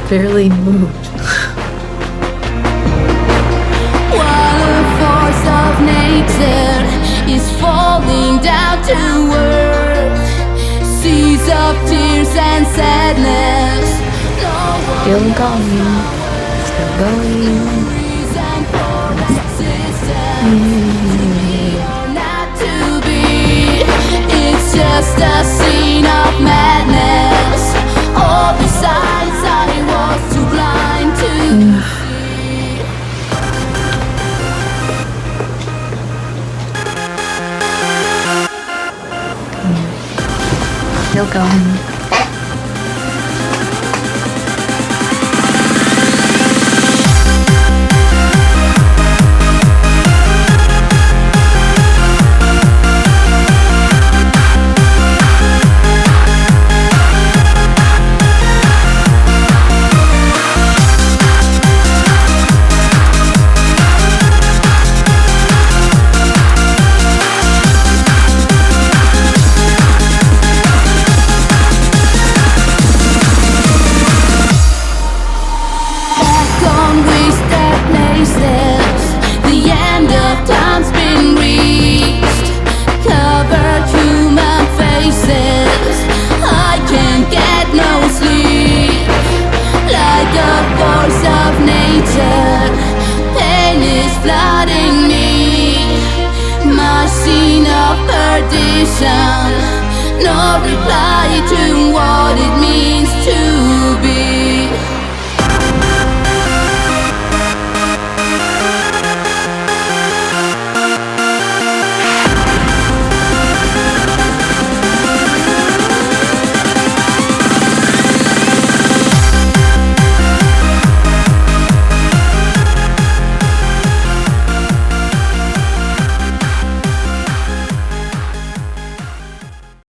barely moved. While a force of nature is falling down to earth, seas of tears and sadness. Still going, still going. It's just a scene of madness.